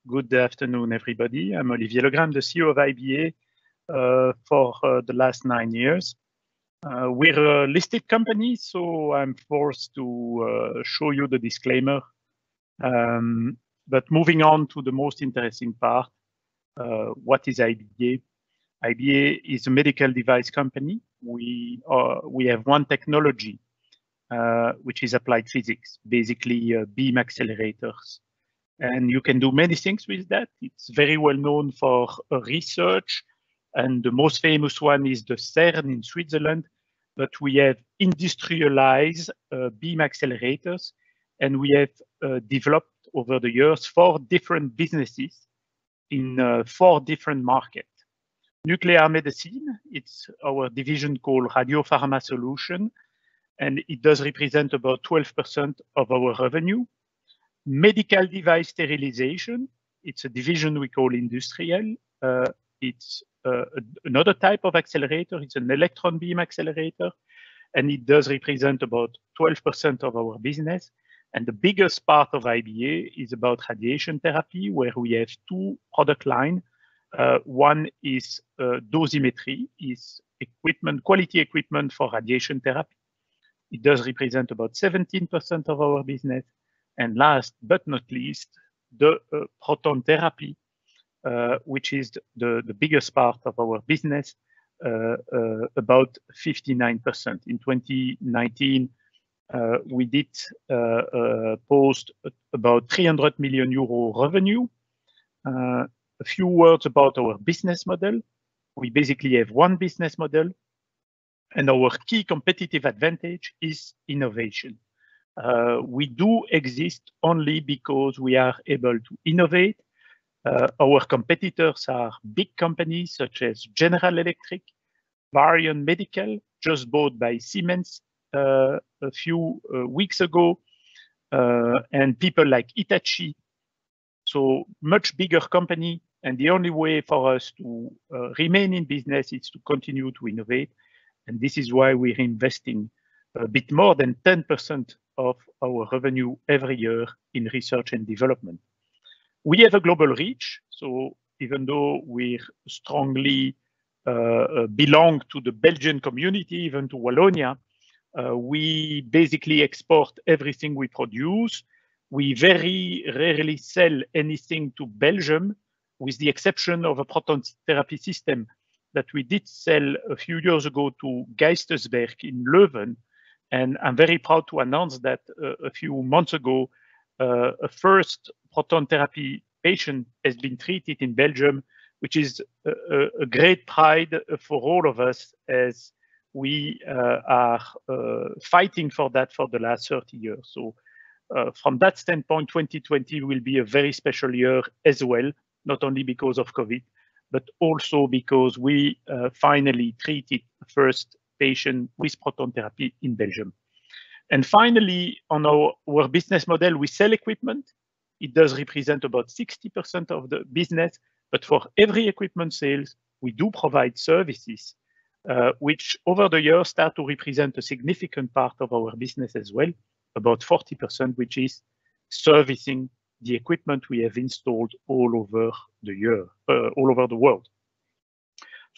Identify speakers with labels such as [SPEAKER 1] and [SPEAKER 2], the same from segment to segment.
[SPEAKER 1] Good afternoon, everybody. I'm Olivier Legram, the CEO of IBA for the last 9 years. We're a listed company, so I'm forced to show you the disclaimer. But moving on to the most interesting part, what is IBA? IBA is a medical device company. We have one technology, which is applied physics, basically beam accelerators. And you can do many things with that. It's very well known for research. And the most famous one is the CERN in Switzerland. But we have industrialized beam accelerators. And we have developed over the years 4 different businesses in 4 different markets. Nuclear medicine, it's our division called Radiopharma Solution. And it does represent about 12% of our revenue. Medical device sterilization, it's a division we call industrial. It's another type of accelerator. It's an electron beam accelerator, and it does represent about 12% of our business. And the biggest part of IBA is about radiation therapy, where we have 2 product lines. One is dosimetry, is equipment, quality equipment for radiation therapy. It does represent about 17% of our business. And last but not least, the proton therapy, which is the biggest part of our business, about 59%. In 2019, we did post about 300 million euro revenue. A few words about our business model. We basically have one business model, and our key competitive advantage is innovation. We do exist only because we are able to innovate. Our competitors are big companies such as General Electric, Varian Medical, just bought by Siemens a few weeks ago, and people like Hitachi. So much bigger company, and the only way for us to remain in business is to continue to innovate. And this is why we're investing a bit more than 10% of our revenue every year in research and development. We have a global reach, so even though we strongly belong to the Belgian community, even to Wallonia, we basically export everything we produce. We very rarely sell anything to Belgium, with the exception of a proton therapy system that we did sell a few years ago to Geistersberg in Leuven. And I'm very proud to announce that a few months ago, a first proton therapy patient has been treated in Belgium, which is a great pride for all of us, as we are fighting for that for the last 30 years. So from that standpoint, 2020 will be a very special year as well, not only because of COVID, but also because we finally treated the first patient with proton therapy in Belgium. And finally, on our business model, we sell equipment. It does represent about 60% of the business, but for every equipment sales, we do provide services, which over the years start to represent a significant part of our business as well, about 40%, which is servicing the equipment we have installed all over the world.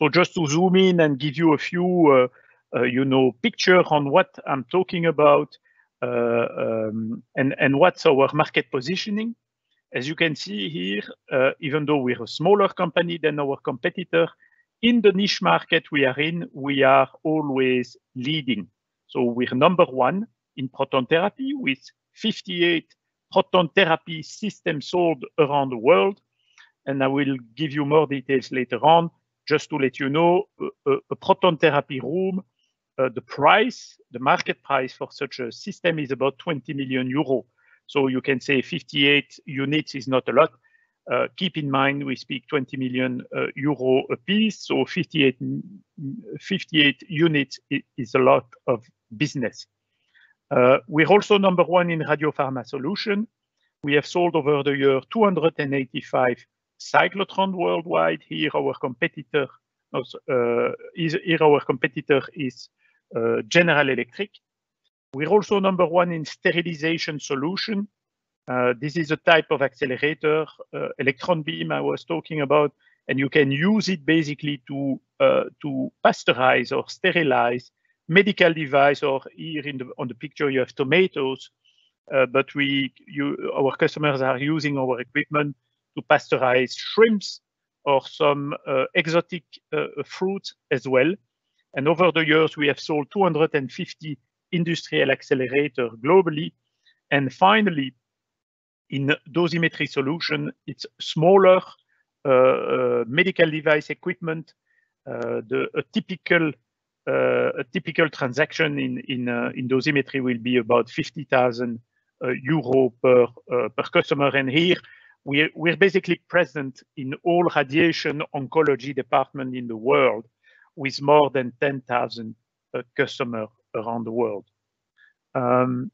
[SPEAKER 1] So just to zoom in and give you a few picture on what I'm talking about, and what's our market positioning. As you can see here, even though we're a smaller company than our competitor, in the niche market we are in, we are always leading. So we're number 1 in proton therapy with 58 proton therapy systems sold around the world. And I will give you more details later on. Just to let you know, a proton therapy room, the market price for such a system is about 20 million euro. So you can say 58 units is not a lot. Keep in mind, we speak 20 million euro a piece. So 58 units is a lot of business. We're also number 1 in Radiopharma Solution. We have sold over the year 285 cyclotrons worldwide. Here our competitor is General Electric. We're also number 1 in sterilization solution. This is a type of accelerator, electron beam I was talking about, and you can use it basically to pasteurize or sterilize medical device, or here on the picture you have tomatoes, but our customers are using our equipment to pasteurize shrimps or some exotic fruits as well. And over the years, we have sold 250 industrial accelerators globally. And finally, in dosimetry solution, it's smaller medical device equipment. A typical transaction in dosimetry will be about 50,000 euro per customer. And here we're basically present in all radiation oncology departments in the world, with more than 10,000 customers around the world. I'll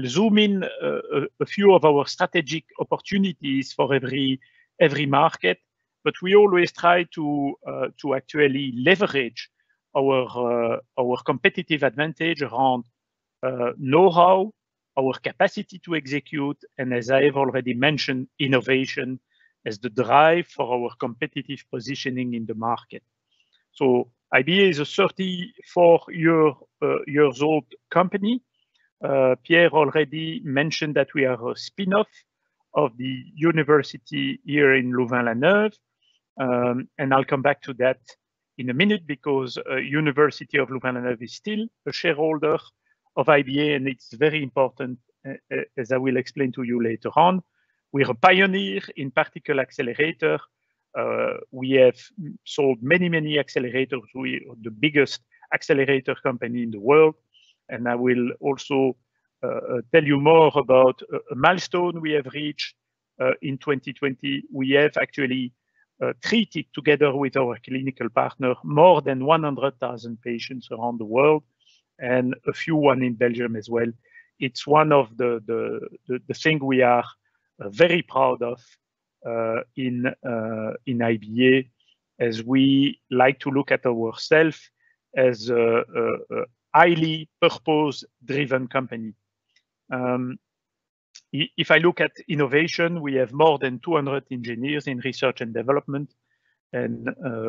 [SPEAKER 1] zoom in a few of our strategic opportunities for every market, but we always try to actually leverage our competitive advantage around know-how, our capacity to execute, and as I have already mentioned, innovation as the drive for our competitive positioning in the market. So IBA is a 34-years old company. Pierre already mentioned that we are a spin-off of the university here in Louvain-la-Neuve, and I'll come back to that in a minute, because University of Louvain-la-Neuve is still a shareholder of IBA, and it's very important, as I will explain to you later on. We're a pioneer in particle accelerator. We have sold many accelerators. We are the biggest accelerator company in the world. And I will also tell you more about a milestone we have reached in 2020. We have actually treated, together with our clinical partner, more than 100,000 patients around the world, and a few one in Belgium as well. It's one of the thing we are very proud of in IBA, as we like to look at ourselves as a highly purpose-driven company. If I look at innovation, we have more than 200 engineers in research and development, and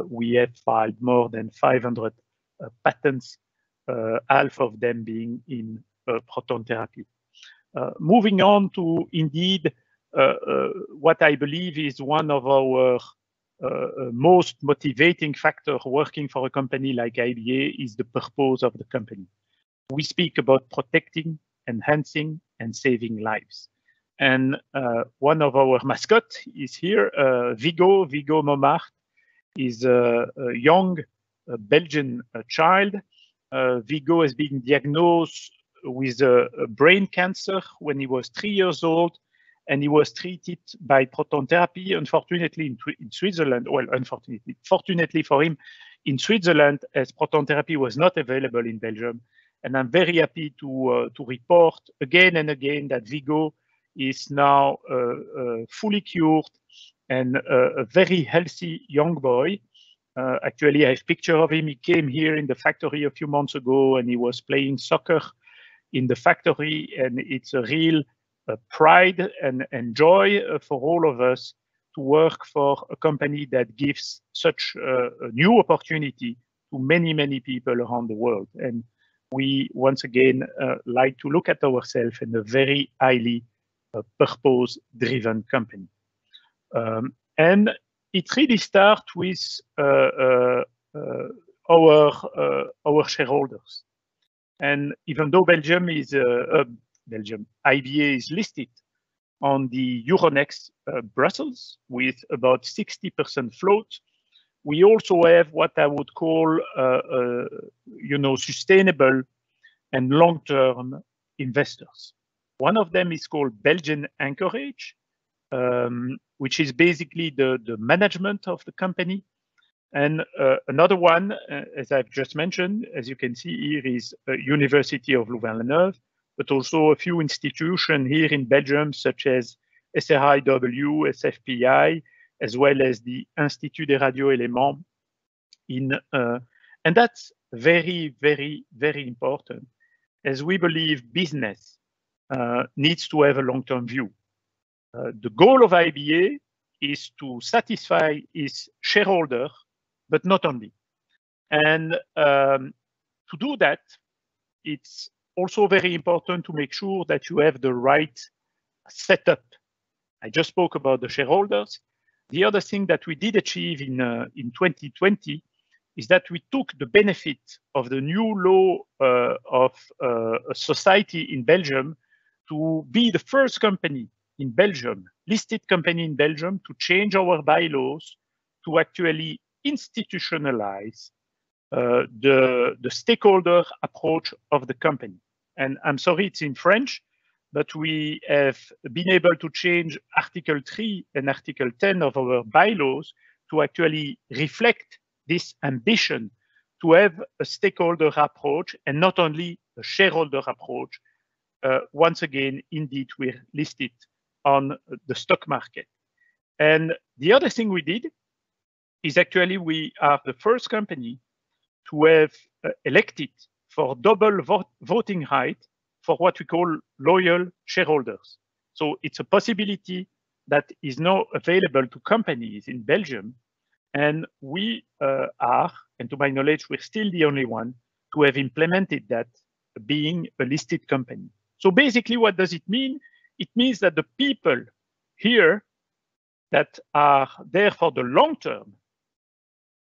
[SPEAKER 1] we have filed more than 500 patents, half of them being in proton therapy. Moving on to indeed what I believe is one of our most motivating factor working for a company like IBA is the purpose of the company. We speak about protecting, enhancing, and saving lives. And one of our mascots is here, Vigo. Vigo Momart is a young Belgian child. Vigo has been diagnosed with a brain cancer when he was 3 years old, and he was treated by proton therapy. Unfortunately, in Switzerland, well, fortunately for him, in Switzerland, as proton therapy was not available in Belgium. And I'm very happy to report again and again that Vigo is now fully cured and a very healthy young boy. Actually, I have a picture of him. He came here in the factory a few months ago, and he was playing soccer in the factory, and it's a real pride and joy for all of us to work for a company that gives such a new opportunity to many people around the world. And we once again like to look at ourselves in a very highly purpose-driven company. And it really starts with our shareholders. And even though IBA is listed on the Euronext Brussels with about 60% float, we also have what I would call, sustainable and long-term investors. One of them is called Belgian Anchorage, which is basically the management of the company. And another one, as I've just mentioned, as you can see here, is University of Louvain-la-Neuve, but also a few institutions here in Belgium, such as SRIW, SFPI, as well as the Institut des Radioéléments. And that's very important, as we believe business needs to have a long-term view. The goal of IBA is to satisfy its shareholder, but not only. And to do that, it's also very important to make sure that you have the right setup. I just spoke about the shareholders. The other thing that we did achieve in 2020 is that we took the benefit of the new law of a society in Belgium to be the first company in Belgium, listed company in Belgium, to change our bylaws to actually institutionalize the stakeholder approach of the company. And I'm sorry, it's in French, but we have been able to change Article 3 and Article 10 of our bylaws to actually reflect this ambition to have a stakeholder approach and not only a shareholder approach. Once again, indeed, we're listed on the stock market. And the other thing we did is actually we are the first company to have elected for double voting right for what we call loyal shareholders. So it's a possibility that is now available to companies in Belgium. And we are, and to my knowledge, we're still the only one to have implemented that, being a listed company. So basically, what does it mean? It means that the people here that are there for the long term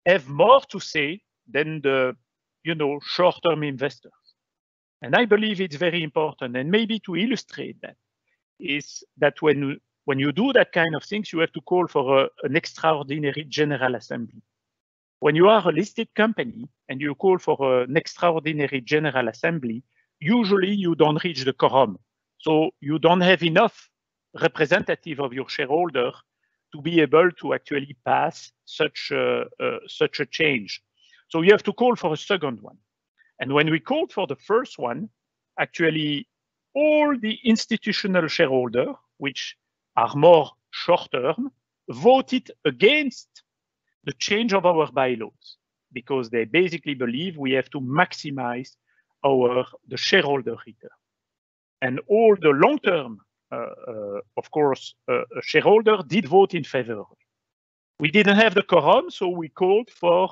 [SPEAKER 1] have more to say than the, short-term investors. And I believe it's very important. And maybe to illustrate that is that when you do that kind of things, you have to call for an extraordinary general assembly. When you are a listed company and you call for an extraordinary general assembly, usually you don't reach the quorum. So you don't have enough representative of your shareholder to be able to actually pass such a change. So you have to call for a second one. And when we called for the first one, actually all the institutional shareholders, which are more short-term, voted against the change of our bylaws because they basically believe we have to maximize the shareholder return. And all the long-term, of course, shareholders did vote in favor. We didn't have the quorum, so we called for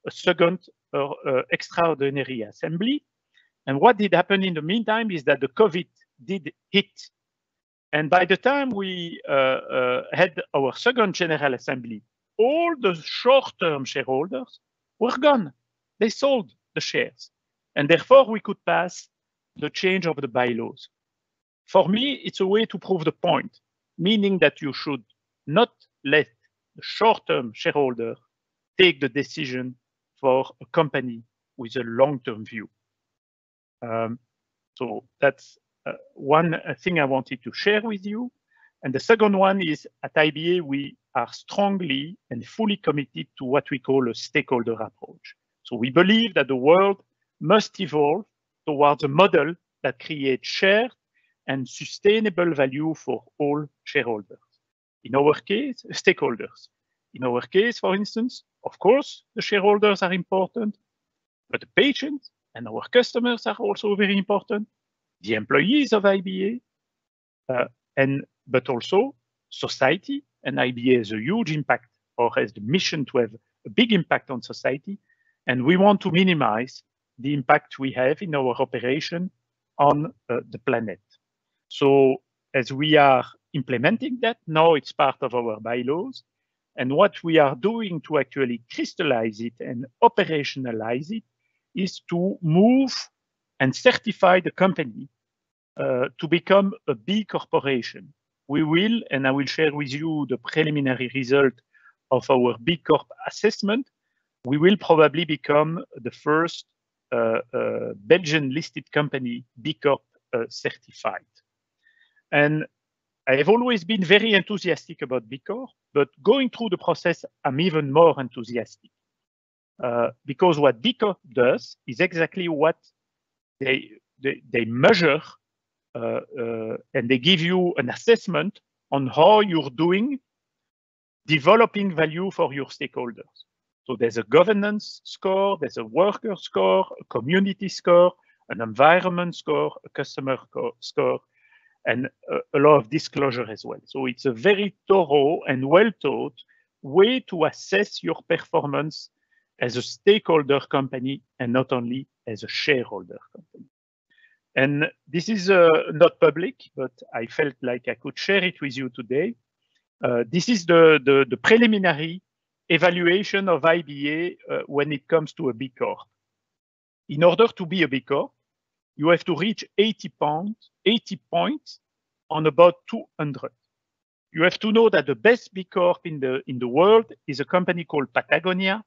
[SPEAKER 1] a second extraordinary assembly. And what did happen in the meantime is that the COVID did hit. And by the time we had our second general assembly, all the short-term shareholders were gone. They sold the shares. And therefore, we could pass the change of the bylaws. For me, it's a way to prove the point, meaning that you should not let the short-term shareholder take the decision for a company with a long-term view. So that's one thing I wanted to share with you. And the second one is at IBA, we are strongly and fully committed to what we call a stakeholder approach. So we believe that the world must evolve towards a model that creates shared and sustainable value for all shareholders. In our case, stakeholders. In our case, for instance, of course, the shareholders are important, but the patients and our customers are also very important. The employees of IBA, but also society, and IBA has a huge impact or has the mission to have a big impact on society. And we want to minimize the impact we have in our operation on the planet. So as we are implementing that, now it's part of our bylaws. And what we are doing to actually crystallize it and operationalize it is to move and certify the company to become a B corporation. We will, and I will share with you the preliminary result of our B Corp assessment. We will probably become the first Belgian listed company B Corp certified. And I have always been very enthusiastic about B Corp, but going through the process, I'm even more enthusiastic. Because what B Corp does is exactly what they measure and they give you an assessment on how you're doing developing value for your stakeholders. So there's a governance score, there's a worker score, a community score, an environment score, a customer score. and a lot of disclosure as well. So it's a very thorough and well-thought way to assess your performance as a stakeholder company and not only as a shareholder company. And this is not public, but I felt like I could share it with you today. This is the preliminary evaluation of IBA when it comes to a B Corp. In order to be a B Corp, you have to reach 80 points on about 200. You have to know that the best B Corp in the world is a company called Patagonia.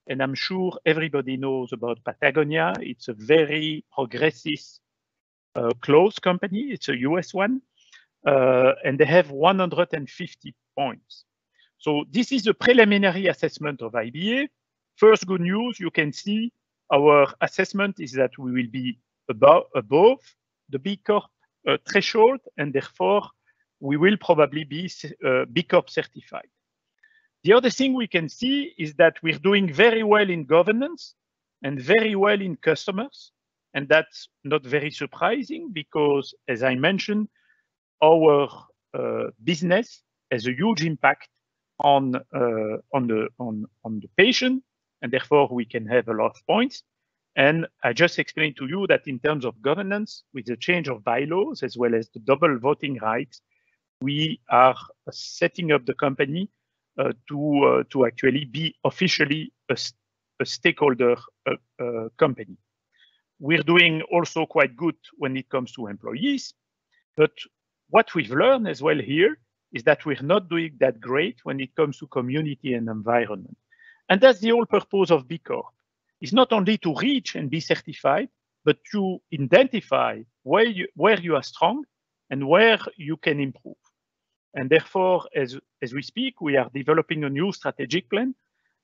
[SPEAKER 1] And I'm sure everybody knows about Patagonia. It's a very progressive clothes company. It's a US one. And they have 150 points. So this is a preliminary assessment of IBA. First good news, you can see our assessment is that we will be above the B Corp threshold, and therefore we will probably be B Corp certified. The other thing we can see is that we're doing very well in governance and very well in customers. And that's not very surprising because, as I mentioned, our business has a huge impact on the patient, and therefore we can have a lot of points. And I just explained to you that in terms of governance, with the change of bylaws as well as the double voting rights, we are setting up the company to actually be officially a stakeholder company. We're doing also quite good when it comes to employees, but what we've learned as well here is that we're not doing that great when it comes to community and environment. And that's the whole purpose of B Corp. It's not only to reach and be certified, but to identify where you are strong and where you can improve. And therefore, as we speak, we are developing a new strategic plan.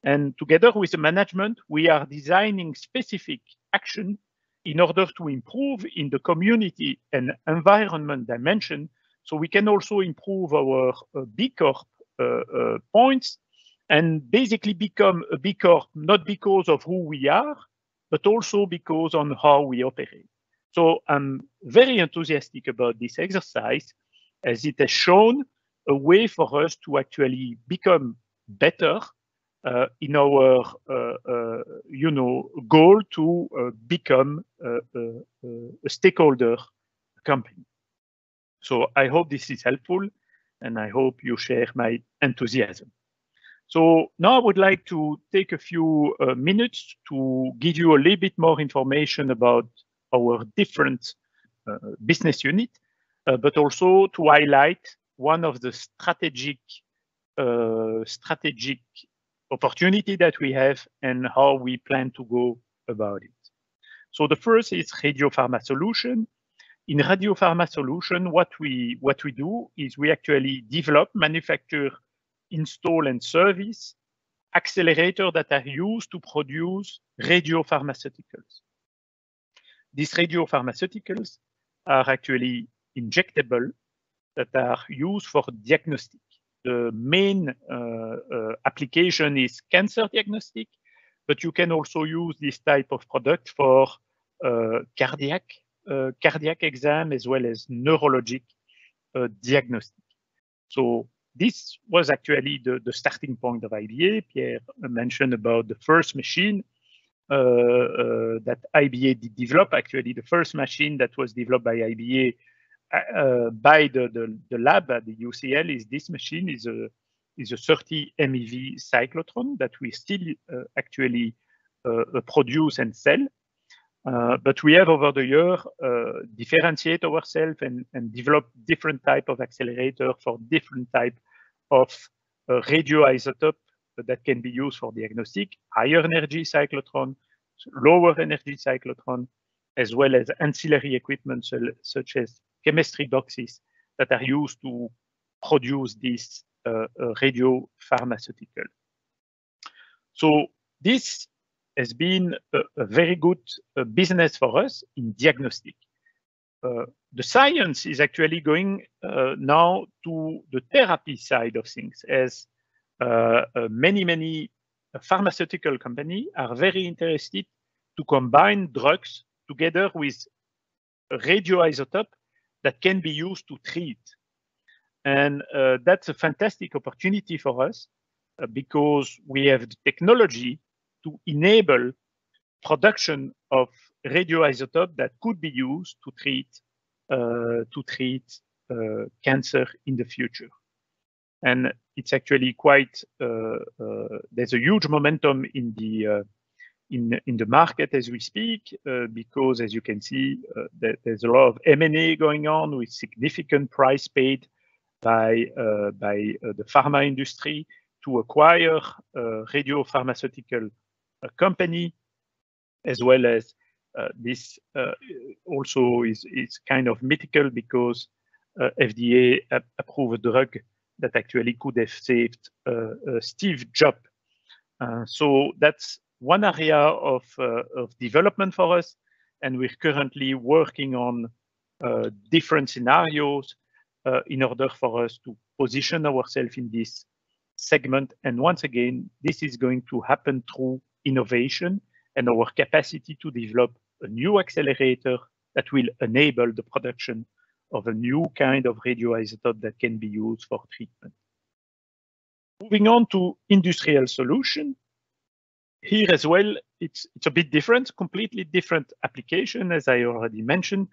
[SPEAKER 1] And together with the management, we are designing specific action in order to improve in the community and environment dimension, so we can also improve our B Corp points and basically become a B Corp, not because of who we are, but also because on how we operate. So I'm very enthusiastic about this exercise, as it has shown a way for us to actually become better in our goal to become a stakeholder company. So I hope this is helpful, and I hope you share my enthusiasm. So now I would like to take a few minutes to give you a little bit more information about our different business unit, but also to highlight one of the strategic opportunity that we have and how we plan to go about it. So the first is Radiopharma Solution. In Radiopharma Solution, what we do is we actually develop, manufacture, install, and service accelerators that are used to produce radiopharmaceuticals. These radiopharmaceuticals are actually injectable that are used for diagnostic. The main application is cancer diagnostic, but you can also use this type of product for cardiac exam as well as neurologic diagnostic. So this was actually the starting point of IBA. Pierre mentioned about the first machine that IBA did develop. Actually, the first machine that was developed by IBA by the lab at the UCL is this machine, is a 30 MeV cyclotron that we still actually produce and sell. But we have over the year differentiate ourselves and develop different type of accelerator for different type of radioisotope that can be used for diagnostic, higher energy cyclotron, lower energy cyclotron, as well as ancillary equipment such as chemistry boxes that are used to produce this radiopharmaceutical. So this has been a very good business for us in diagnostic. The science is actually going now to the therapy side of things, as many pharmaceutical companies are very interested to combine drugs together with radioisotope that can be used to treat. And that's a fantastic opportunity for us because we have the technology to enable production of radioisotope that could be used to treat cancer in the future. And it's actually quite there's a huge momentum in the market as we speak, because as you can see, there's a lot of M&A going on with significant price paid by the pharma industry to acquire radiopharmaceutical company, as well as this also is kind of mythical because FDA approved a drug that actually could have saved Steve Jobs. So that's one area of development for us, and we're currently working on different scenarios in order for us to position ourselves in this segment. And once again, this is going to happen through innovation and our capacity to develop a new accelerator that will enable the production of a new kind of radioisotope that can be used for treatment. Moving on to industrial solution. Here as well, it's a bit different, completely different application, as I already mentioned.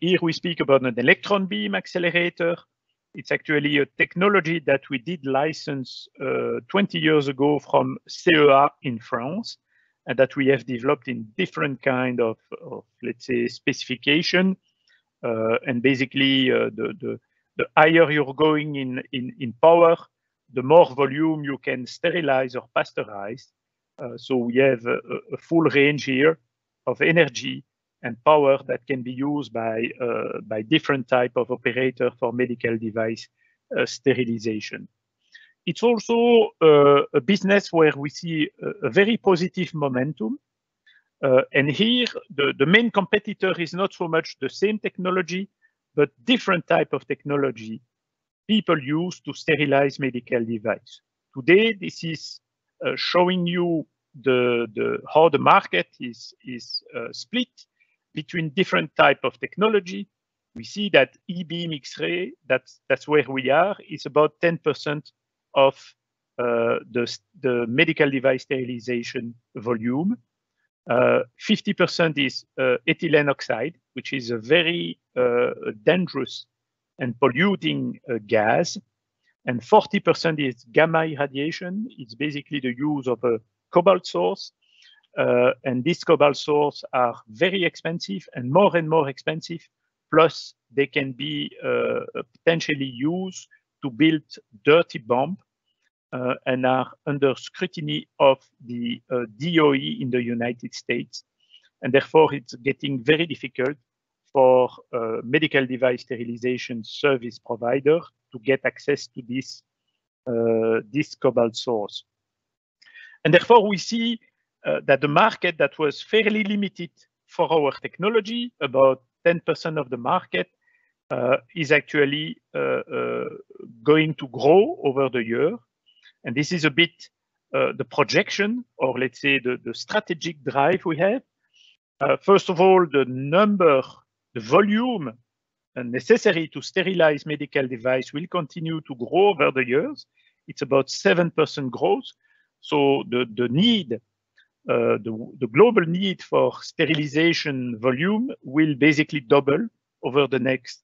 [SPEAKER 1] Here we speak about an electron beam accelerator. It's actually a technology that we did license 20 years ago from CEA in France, and that we have developed in different kind of let's say, specification. And basically, the higher you're going in power, the more volume you can sterilize or pasteurize. So we have a full range here of energy and power that can be used by different type of operator for medical device sterilization. It's also a business where we see a very positive momentum. And here, the main competitor is not so much the same technology, but different type of technology people use to sterilize medical device. Today, this is showing you how the market is split between different type of technology. We see that E-beam X-ray, that's where we are, is about 10% of the medical device sterilization volume. 50% is ethylene oxide, which is a very dangerous and polluting gas. And 40% is gamma irradiation. It's basically the use of a cobalt source. And these cobalt sources are very expensive and more expensive. Plus, they can be potentially used to build dirty bomb and are under scrutiny of the DOE in the United States. And therefore, it's getting very difficult for medical device sterilization service provider to get access to this cobalt source. And therefore, we see that the market that was fairly limited for our technology, about 10% of the market, is actually going to grow over the year. And this is a bit the projection, or let's say the strategic drive we have. First of all, the volume necessary to sterilize medical device will continue to grow over the years. It's about 7% growth. So the need, the global need for sterilization volume will basically double over the next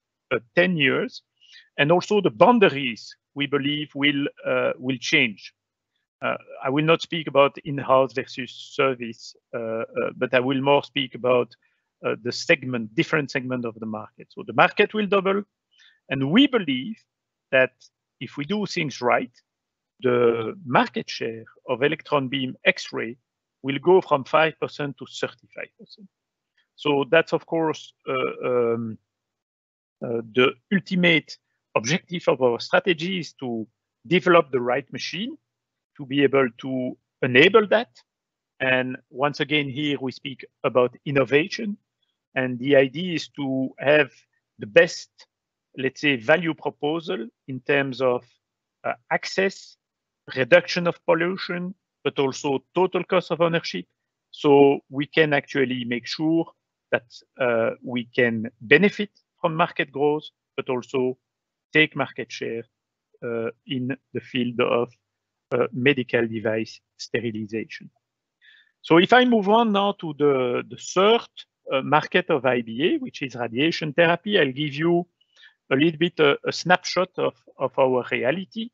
[SPEAKER 1] 10 years. And also the boundaries, we believe, will change. I will not speak about in-house versus service, but I will more speak about the different segment of the market. So the market will double. And we believe that if we do things right, the market share of electron beam X-ray will go from 5% to 35%. So that's, of course, the ultimate objective of our strategy is to develop the right machine to be able to enable that. And once again, here we speak about innovation. And the idea is to have the best, let's say, value proposal in terms of access, reduction of pollution, but also total cost of ownership. So we can actually make sure that we can benefit from market growth, but also take market share in the field of medical device sterilization. So if I move on now to the third market of IBA, which is radiation therapy, I'll give you a little bit a snapshot of our reality.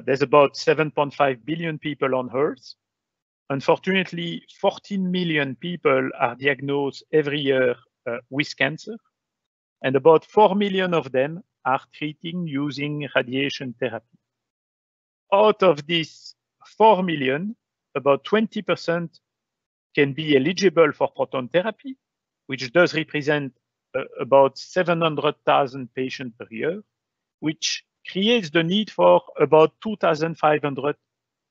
[SPEAKER 1] There's about 7.5 billion people on Earth. Unfortunately, 14 million people are diagnosed every year with cancer, and about 4 million of them are treating using radiation therapy. Out of these 4 million, about 20% can be eligible for proton therapy, which does represent about 700,000 patients per year, which creates the need for about 2,500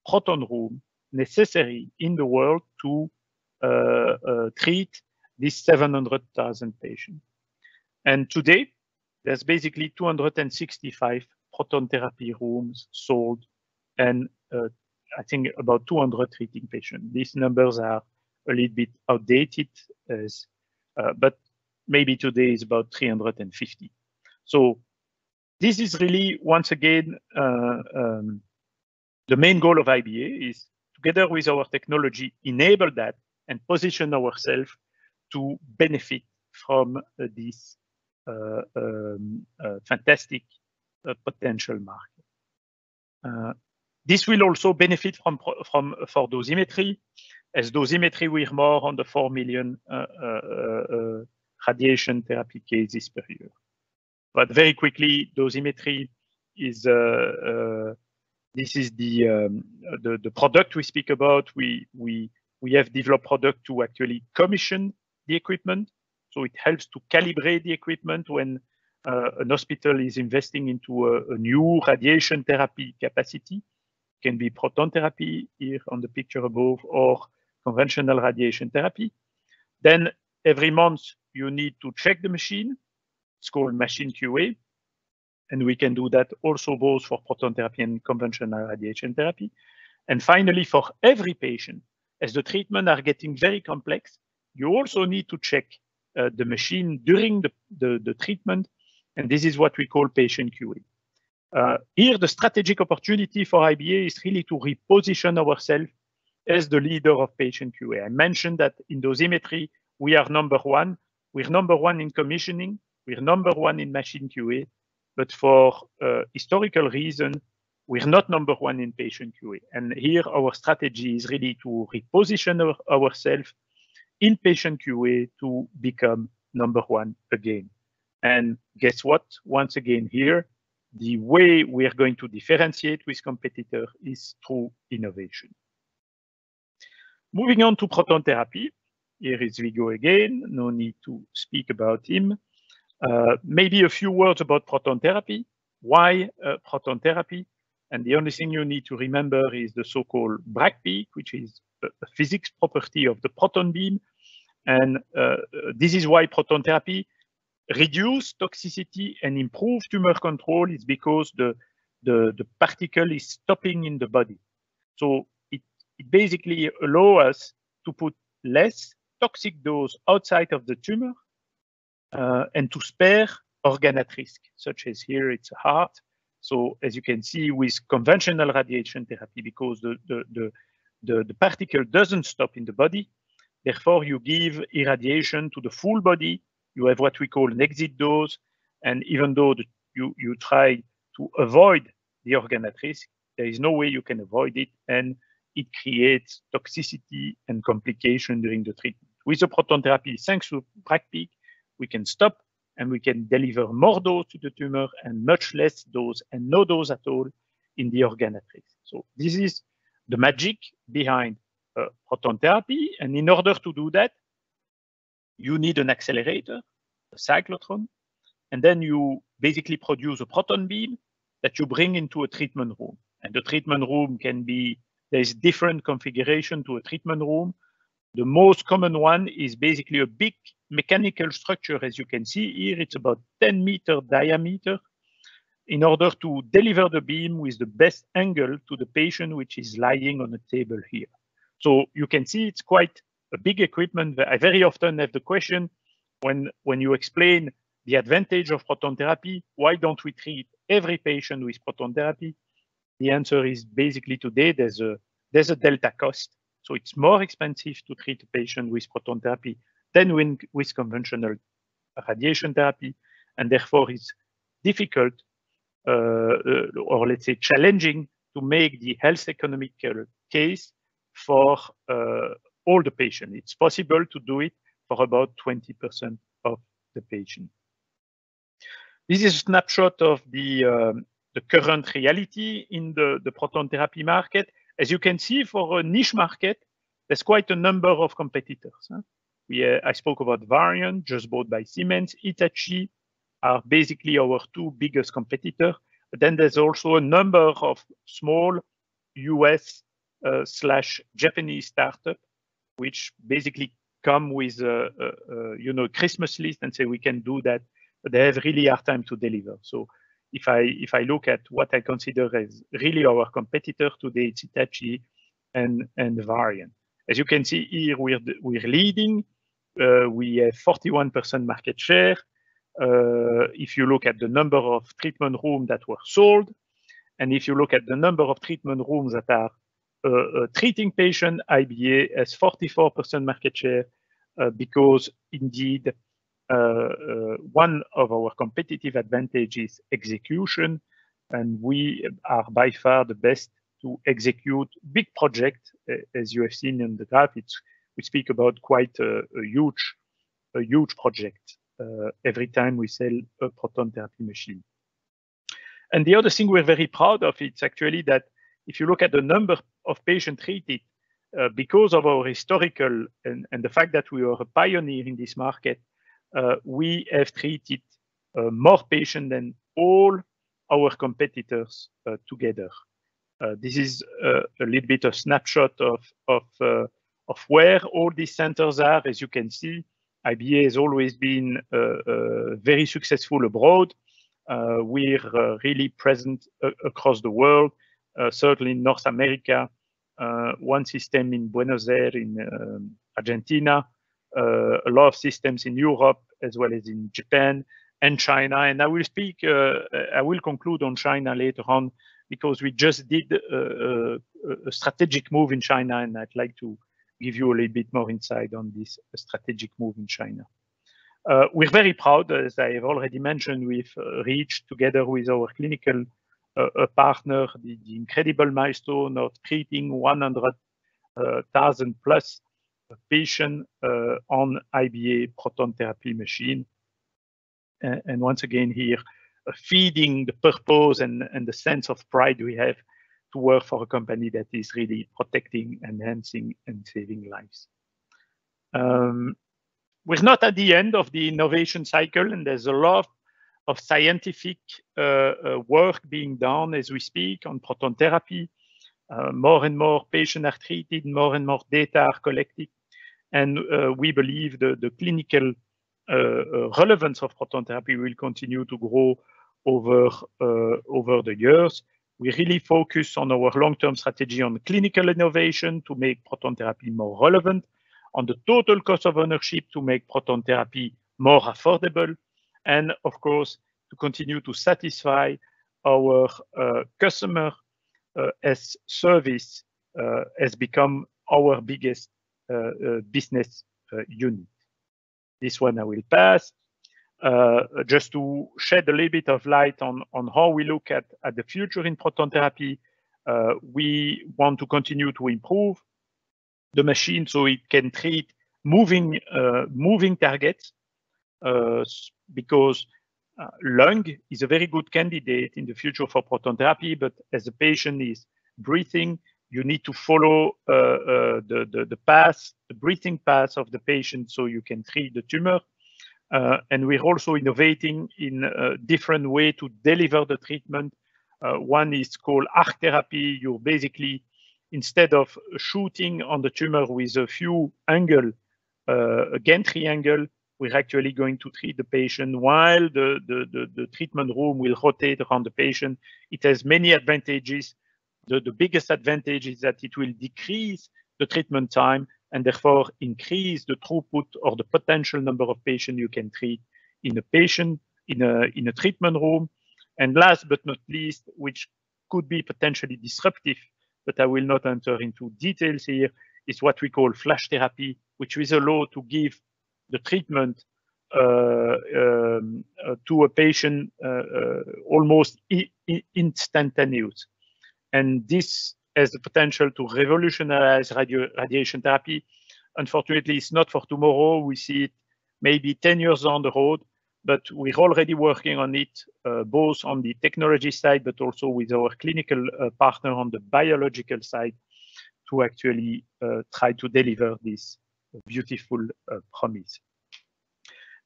[SPEAKER 1] proton rooms necessary in the world to treat these 700,000 patients. And today, there's basically 265 proton therapy rooms sold, and I think about 200 treating patients. These numbers are a little bit outdated, but maybe today is about 350. So this is really, once again, the main goal of IBA is, together with our technology, enable that and position ourselves to benefit from this fantastic potential market. This will also benefit for dosimetry, as dosimetry we're more on the 4 million radiation therapy cases per year. But very quickly, dosimetry is this is the product we speak about. We have developed product to actually commission the equipment, so it helps to calibrate the equipment when an hospital is investing into a new radiation therapy capacity. It can be proton therapy here on the picture above, or conventional radiation therapy. Then every month you need to check the machine. It's called machine QA. And we can do that also both for proton therapy and conventional radiation therapy. And finally, for every patient, as the treatments are getting very complex, you also need to check the machine during the treatment. And this is what we call patient QA. Here, the strategic opportunity for IBA is really to reposition ourselves as the leader of patient QA. I mentioned that in dosimetry, we are number one. We're number one in commissioning. We're number one in machine QA. But for historical reason, we're not number one in patient QA. And here, our strategy is really to reposition ourselves in patient QA to become number one again. And guess what? Once again here, the way we are going to differentiate with competitor is through innovation. Moving on to proton therapy. Here is Vigo again. No need to speak about him. Maybe a few words about proton therapy. Why proton therapy? And the only thing you need to remember is the so-called Bragg peak, which is a physics property of the proton beam. And this is why proton therapy reduce toxicity and improve tumor control is because the particle is stopping in the body. So it basically allows us to put less toxic dose outside of the tumor and to spare organ at risk, such as here it's a heart. So as you can see with conventional radiation therapy, because the particle doesn't stop in the body, therefore you give irradiation to the full body. You have what we call an exit dose, and even though you try to avoid the organ at risk, there is no way you can avoid it, and it creates toxicity and complication during the treatment. With the proton therapy, thanks to Bragg peak, we can stop and we can deliver more dose to the tumor and much less dose and no dose at all in the organ at risk. So this is the magic behind proton therapy, and in order to do that, you need an accelerator, a cyclotron, and then you basically produce a proton beam that you bring into a treatment room. And the treatment room can be, there's different configuration to a treatment room. The most common one is basically a big mechanical structure. As you can see here, it's about 10-meter diameter in order to deliver the beam with the best angle to the patient, which is lying on a table here. So you can see it's quite a big equipment. I very often have the question when you explain the advantage of proton therapy. Why don't we treat every patient with proton therapy? The answer is basically today there's a delta cost. So it's more expensive to treat a patient with proton therapy than with conventional radiation therapy. And therefore it's difficult or let's say challenging to make the health economical case for all the patients. It's possible to do it for about 20% of the patient. This is a snapshot of the current reality in the proton therapy market. As you can see, for a niche market, there's quite a number of competitors. I spoke about Varian, just bought by Siemens. Hitachi are basically our two biggest competitors. But then there's also a number of small US / Japanese startups, which basically come with a Christmas list and say we can do that, but they have really hard time to deliver. So if I look at what I consider as really our competitor today, it's Hitachi and Varian. As you can see here, we're leading. We have 41% market share. If you look at the number of treatment rooms that were sold, and if you look at the number of treatment rooms that are treating patient, IBA has 44% market share because indeed one of our competitive advantages is execution, and we are by far the best to execute big projects. As you have seen in the graph, we speak about quite a huge project every time we sell a proton therapy machine. And the other thing we're very proud of, it's actually that if you look at the number of patients treated, because of our historical and the fact that we are a pioneer in this market, we have treated more patients than all our competitors together. This is a little bit of snapshot of where all these centers are. As you can see, IBA has always been very successful abroad. We're really present across the world, certainly in North America, one system in Buenos Aires in Argentina, a lot of systems in Europe, as well as in Japan and China. And I will conclude on China later on, because we just did a strategic move in China, and I'd like to give you a little bit more insight on this strategic move in China. We're very proud, as I have already mentioned, we've reached together with our clinical partner the incredible milestone of treating 100,000 plus patients on IBA proton therapy machine. And once again here, feeding the purpose and the sense of pride we have to work for a company that is really protecting, enhancing, and saving lives. We're not at the end of the innovation cycle, and there's a lot of scientific work being done as we speak on proton therapy. More and more patients are treated, more and more data are collected, and we believe the clinical relevance of proton therapy will continue to grow over the years. We really focus on our long-term strategy on clinical innovation to make proton therapy more relevant, on the total cost of ownership to make proton therapy more affordable, and of course, to continue to satisfy our customer as service has become our biggest business unit. This one I will pass. Just to shed a little bit of light on how we look at the future in proton therapy, we want to continue to improve the machine so it can treat moving targets, because lung is a very good candidate in the future for proton therapy, but as the patient is breathing, you need to follow the breathing path of the patient so you can treat the tumor. And we're also innovating in a different way to deliver the treatment. One is called arc therapy. You're basically, instead of shooting on the tumor with a few angle, a gantry angle, we're actually going to treat the patient while the treatment room will rotate around the patient. It has many advantages. The biggest advantage is that it will decrease the treatment time and therefore increase the throughput or the potential number of patients you can treat in a patient, in a treatment room. And last but not least, which could be potentially disruptive, but I will not enter into details here, is what we call flash therapy, which is allowed to give the treatment to a patient almost instantaneous. And this has the potential to revolutionize radiation therapy. Unfortunately, it's not for tomorrow. We see it maybe 10 years down the road, but we're already working on it, both on the technology side, but also with our clinical partner on the biological side to actually try to deliver this beautiful promise.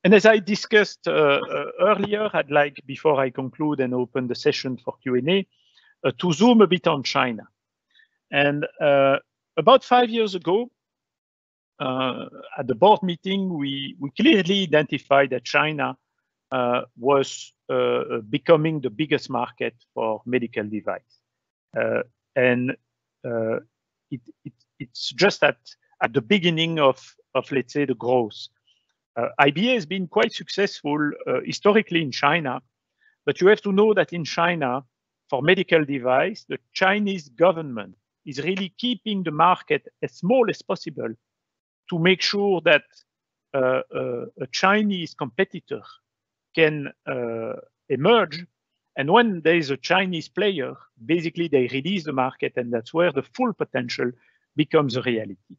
[SPEAKER 1] And as I discussed earlier, I'd like, before I conclude and open the session for Q&A, to zoom a bit on China. And about 5 years ago, at the board meeting, we clearly identified that China was becoming the biggest market for medical device. And it's just at the beginning of, let's say, the growth. IBA has been quite successful historically in China, but you have to know that in China, for medical device, the Chinese government is really keeping the market as small as possible to make sure that a Chinese competitor can emerge. And when there is a Chinese player, basically they release the market, and that's where the full potential becomes a reality.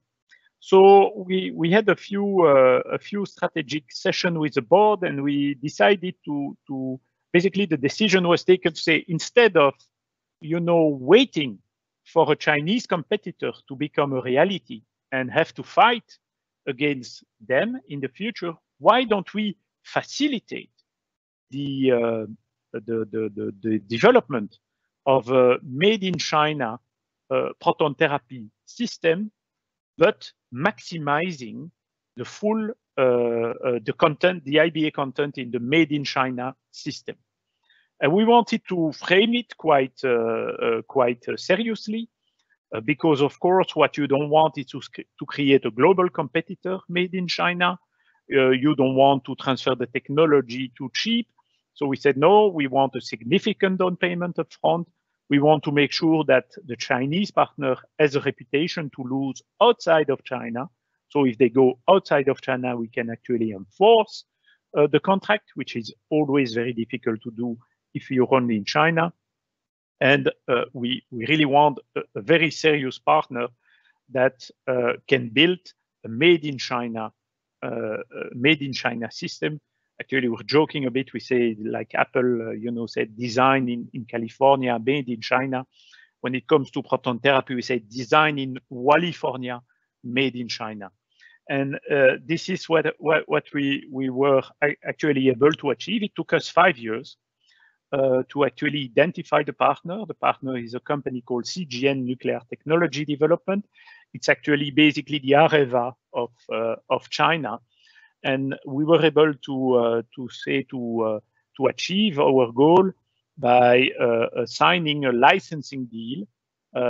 [SPEAKER 1] So we had a few strategic sessions with the board, and we decided to basically the decision was taken to say, instead of waiting for a Chinese competitor to become a reality and have to fight against them in the future, why don't we facilitate the development of a made in China proton therapy system, but maximizing the full the content, the IBA content in the made in China system. And we wanted to frame it quite seriously, because of course what you don't want is to create a global competitor made in China. You don't want to transfer the technology too cheap. So we said, no, we want a significant down payment up front. We want to make sure that the Chinese partner has a reputation to lose outside of China. So if they go outside of China, we can actually enforce the contract, which is always very difficult to do if you're only in China. And we really want a very serious partner that can build a made in China system. Actually, we're joking a bit. We say, like Apple, said design in California, made in China. When it comes to proton therapy, we say design in California, made in China. And this is what we were actually able to achieve. It took us 5 years to actually identify the partner. The partner is a company called CGN Nuclear Technology Development. It's actually basically the Areva of China. And we were able to achieve our goal by signing a licensing deal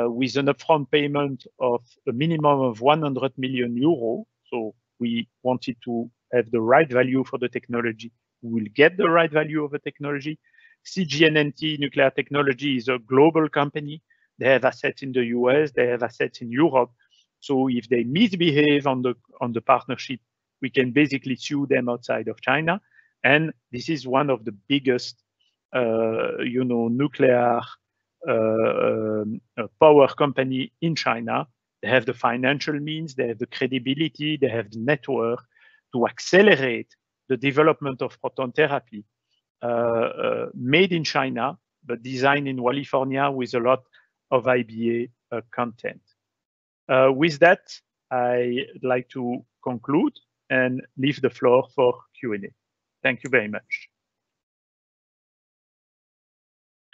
[SPEAKER 1] with an upfront payment of a minimum of 100 million euro. So we wanted to have the right value for the technology. We will get the right value of the technology. CGNNT Nuclear Technology is a global company. They have assets in the US. They have assets in Europe. So if they misbehave on the partnership, we can basically sue them outside of China. And this is one of the biggest, nuclear power company in China. They have the financial means, they have the credibility, they have the network to accelerate the development of proton therapy made in China, but designed in California with a lot of IBA content. With that, I'd like to conclude and leave the floor for Q&A. Thank you very much.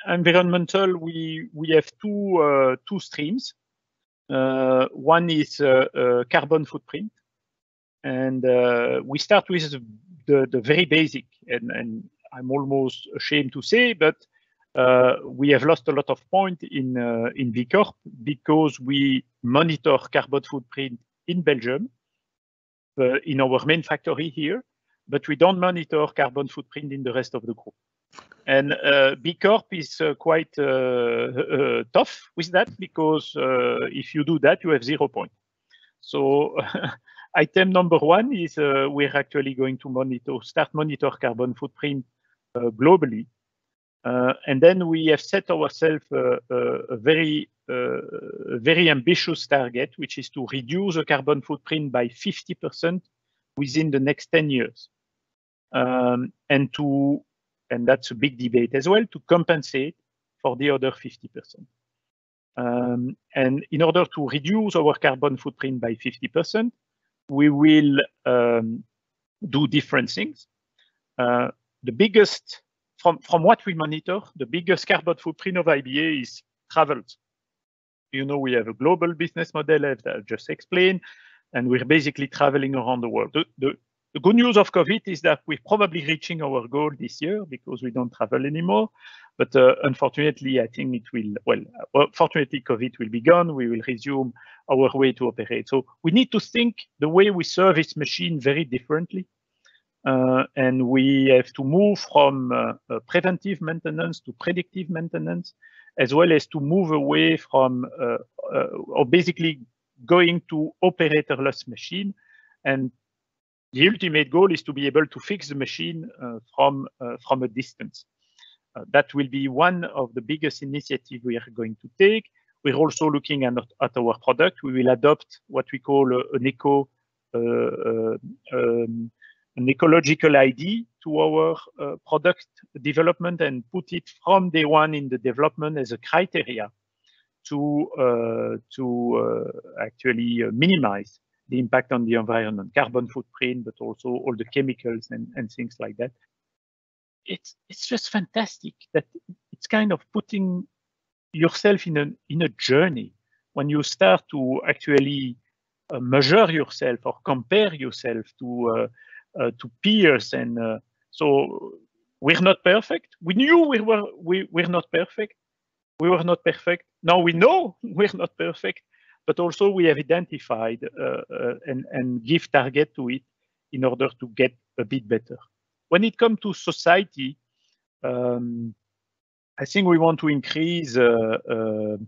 [SPEAKER 1] Environmental, we have two streams. One is carbon footprint, and we start with the very basic, and I'm almost ashamed to say, but we have lost a lot of points in VCorp because we monitor carbon footprint in Belgium, in our main factory here, but we don't monitor carbon footprint in the rest of the group. And B Corp is quite tough with that, because if you do that, you have 0 points. So item number one is we're actually going to start monitor carbon footprint globally. And then we have set ourselves a very ambitious target, which is to reduce the carbon footprint by 50% within the next 10 years. And that's a big debate as well, to compensate for the other 50%. And in order to reduce our carbon footprint by 50%, we will do different things. The biggest, from what we monitor, the biggest carbon footprint of IBA is travels. You know, we have a global business model, as I just explained, and we're basically traveling around the world. The good news of COVID is that we're probably reaching our goal this year because we don't travel anymore. But unfortunately, I think it will, well, fortunately, COVID will be gone. We will resume our way to operate. So we need to think the way we service machine very differently. And we have to move from preventive maintenance to predictive maintenance, as well as to move away from, or basically going to operatorless machine. And the ultimate goal is to be able to fix the machine from a distance. That will be one of the biggest initiatives we are going to take. We're also looking at our product. We will adopt what we call an ecological ID to our product development, and put it from day one in the development as a criteria to actually minimize the impact on the environment, carbon footprint, but also all the chemicals and things like that. It's just fantastic that it's kind of putting yourself in a journey when you start to actually measure yourself or compare yourself to peers. And so we're not perfect. We knew we're not perfect. We were not perfect. Now we know we're not perfect, but also we have identified and give target to it in order to get a bit better. When it comes to society, I think we want to increase, you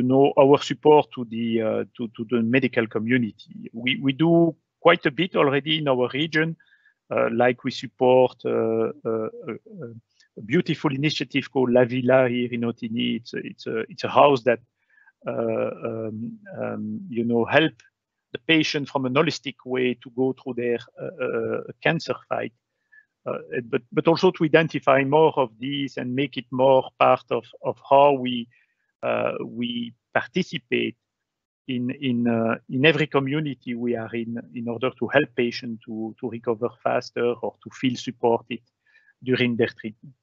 [SPEAKER 1] know, our support to the medical community. We do quite a bit already in our region, like we support a beautiful initiative called La Villa here in Ottignies. It's a house that you know, help the patient from a holistic way to go through their cancer fight, but also to identify more of these and make it more part of how we participate in every community we are in order to help patients to recover faster or to feel supported during their treatment.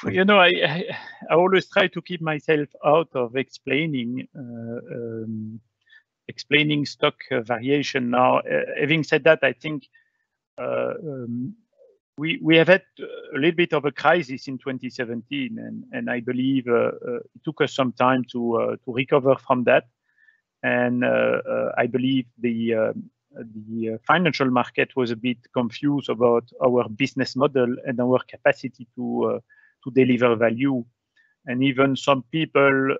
[SPEAKER 1] You know, I always try to keep myself out of explaining stock variation. Now, having said that, I think we have had a little bit of a crisis in 2017, and I believe it took us some time to recover from that. And I believe the financial market was a bit confused about our business model and our capacity to deliver value. And even some people,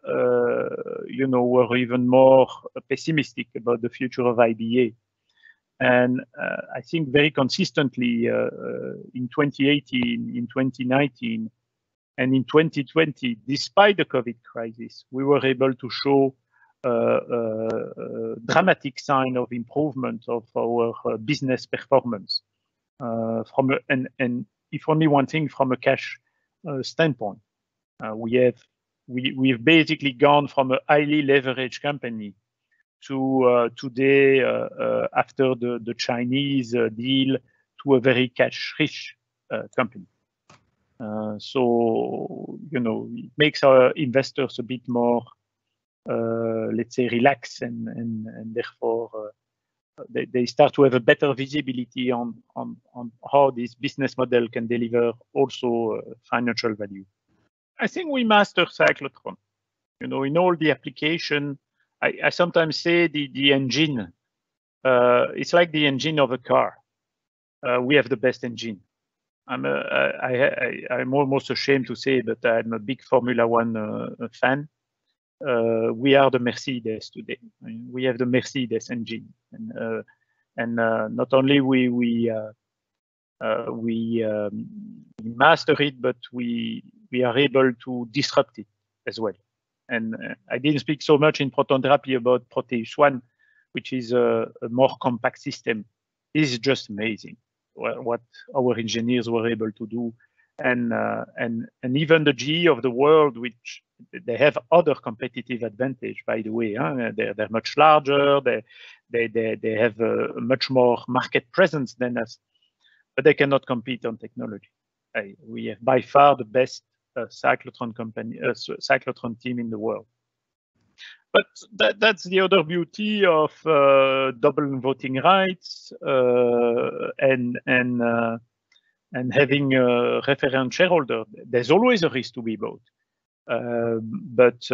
[SPEAKER 1] you know, were even more pessimistic about the future of IBA. And I think very consistently in 2018, in 2019, and in 2020, despite the COVID crisis, we were able to show dramatic sign of improvement of our business performance. And if only one thing, from a cash standpoint, we've basically gone from a highly leveraged company to today, after the Chinese deal, to a very cash-rich company. So, you know, it makes our investors a bit more, let's say, relaxed, and therefore they start to have a better visibility on how this business model can deliver also financial value. I think we master cyclotron. You know, in all the application, I sometimes say the engine it's like the engine of a car. We have the best engine. I'm almost ashamed to say, but I'm a big Formula One fan. We are the Mercedes today. I mean, we have the Mercedes engine, and not only we master it, but we are able to disrupt it as well. And I didn't speak so much in proton therapy about Proteus One, which is a more compact system. This is just amazing what our engineers were able to do, and even the GE of the world, which they have other competitive advantage, by the way. They're much larger. They have a much more market presence than us, but they cannot compete on technology. We have by far the best cyclotron company, cyclotron team in the world. But that's the other beauty of double voting rights and having a referent shareholder. There's always a risk to be bought. But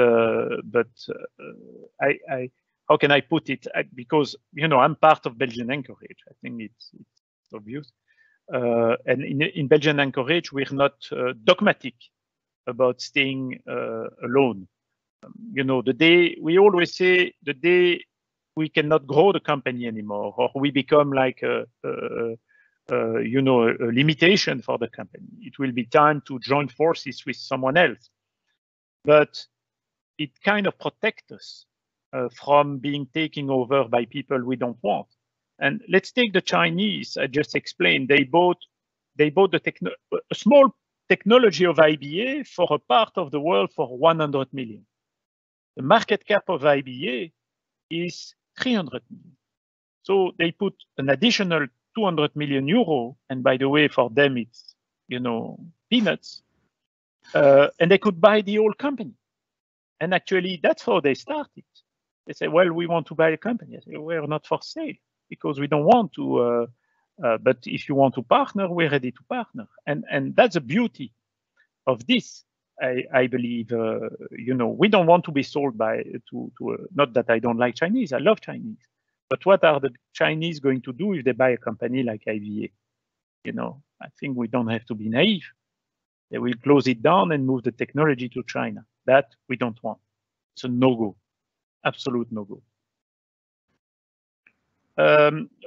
[SPEAKER 1] how can I put it? Because I'm part of Belgian Anchorage. I think it's obvious. And in Belgian Anchorage, we're not dogmatic about staying alone. The day we always say, the day we cannot grow the company anymore, or we become like a limitation for the company, it will be time to join forces with someone else. But it kind of protects us from being taken over by people we don't want. And let's take the Chinese. I just explained they bought a small technology of IBA for a part of the world for 100 million. The market cap of IBA is 300 million. So they put an additional 200 million euro, and by the way, for them it's peanuts, and they could buy the whole company. And actually, that's how they started. They say, well, we want to buy a company. I say, we're not for sale because we don't want to. But if you want to partner, we're ready to partner. And that's the beauty of this. I believe, we don't want to be sold not that I don't like Chinese, I love Chinese. But what are the Chinese going to do if they buy a company like IBA? I think we don't have to be naive. They will close it down and move the technology to China. That we don't want. It's a no-go, absolute no-go.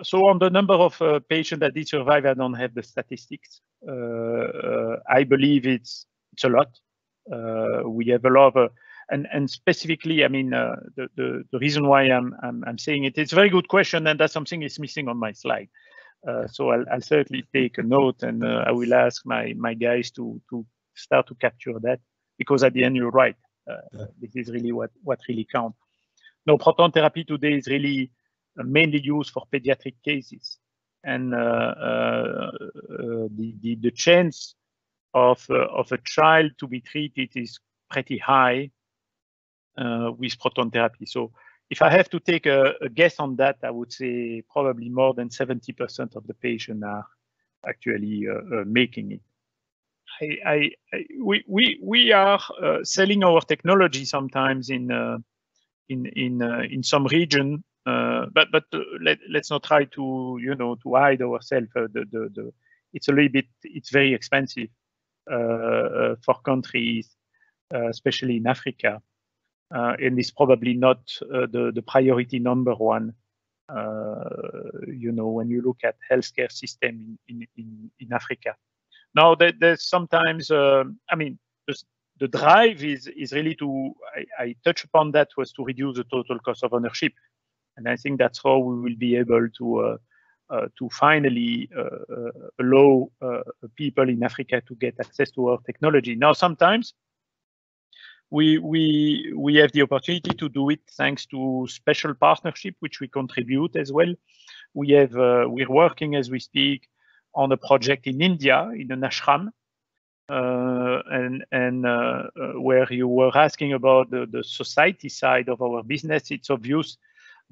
[SPEAKER 1] So on the number of patients that did survive, I don't have the statistics. I believe it's a lot. We have a lot of, and specifically, I mean, the reason why I'm saying it's a very good question, and that's something is missing on my slide. So I'll certainly take a note, and I will ask my guys to start to capture that, because at the end you're right. This is really what really counts. No, proton therapy today is really mainly used for pediatric cases, and the chance of a child to be treated is pretty high with proton therapy. So if I have to take a guess on that, I would say probably more than 70% of the patients are actually making it. We are selling our technology sometimes in some region, but let's not try to to hide ourselves. It's a little bit, it's very expensive for countries, especially in Africa, and it's probably not the priority number one. When you look at healthcare system in Africa. Now there's sometimes, I mean, the drive is really to, I touch upon that, was to reduce the total cost of ownership, and I think that's how we will be able to finally allow people in Africa to get access to our technology. Now, sometimes we have the opportunity to do it thanks to special partnership, which we contribute as well. We're working as we speak on a project in India, in an ashram, and where you were asking about the society side of our business. It's obvious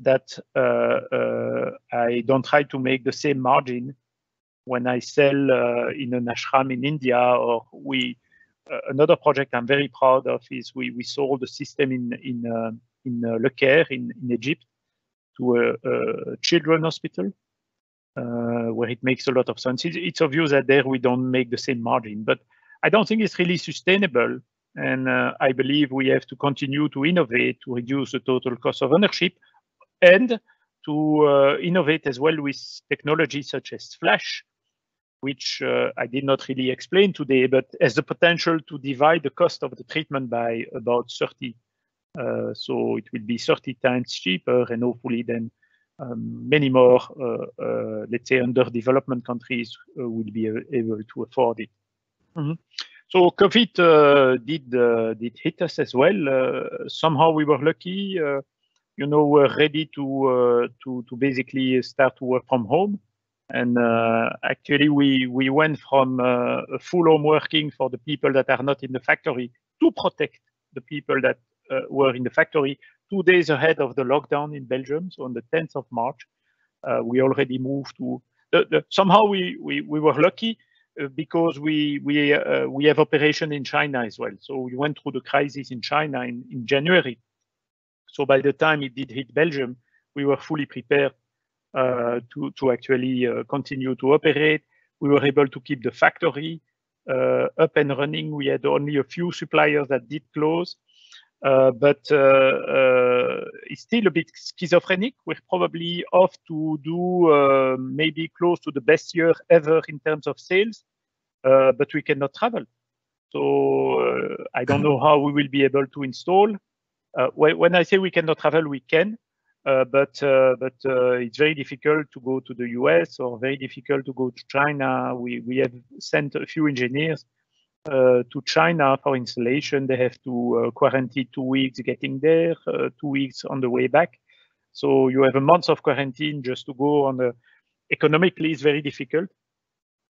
[SPEAKER 1] that I don't try to make the same margin when I sell in an ashram in India, or another project I'm very proud of is we sold a system in Le Caire in Egypt to a children hospital, where it makes a lot of sense. It's obvious that there we don't make the same margin, but I don't think it's really sustainable. And I believe we have to continue to innovate to reduce the total cost of ownership, and to innovate as well with technology such as Flash, which I did not really explain today, but has the potential to divide the cost of the treatment by about 30. So it will be 30 times cheaper, and hopefully then many more, let's say, under development countries will be able to afford it. So COVID did hit us as well. Somehow we were lucky. We're ready to basically start to work from home. And actually, we went from full home working for the people that are not in the factory to protect the people that were in the factory 2 days ahead of the lockdown in Belgium. So on the 10th of March, we already moved to. Somehow we were lucky because we have operation in China as well. So we went through the crisis in China in January. So by the time it did hit Belgium, we were fully prepared to actually continue to operate. We were able to keep the factory up and running. We had only a few suppliers that did close, but it's still a bit schizophrenic. We're probably off to do maybe close to the best year ever in terms of sales, but we cannot travel. So I don't know how we will be able to install. When I say we cannot travel, we can. But it's very difficult to go to the US or very difficult to go to China. We have sent a few engineers to China for installation. They have to quarantine 2 weeks getting there, 2 weeks on the way back. So you have a month of quarantine just to go on the. Economically, it's very difficult.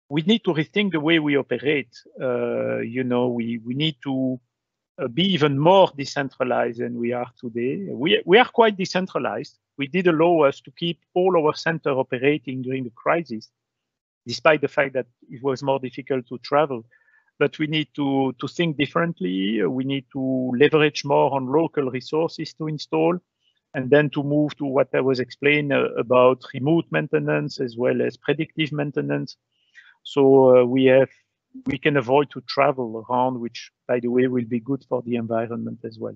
[SPEAKER 1] We need to rethink the way we operate. We need to be even more decentralized than we are today. We are quite decentralized. We did allow us to keep all our center operating during the crisis, despite the fact that it was more difficult to travel. But we need to think differently. We need to leverage more on local resources to install, and then to move to what I was explaining about remote maintenance as well as predictive maintenance. So we can avoid to travel around, which, by the way, will be good for the environment as well.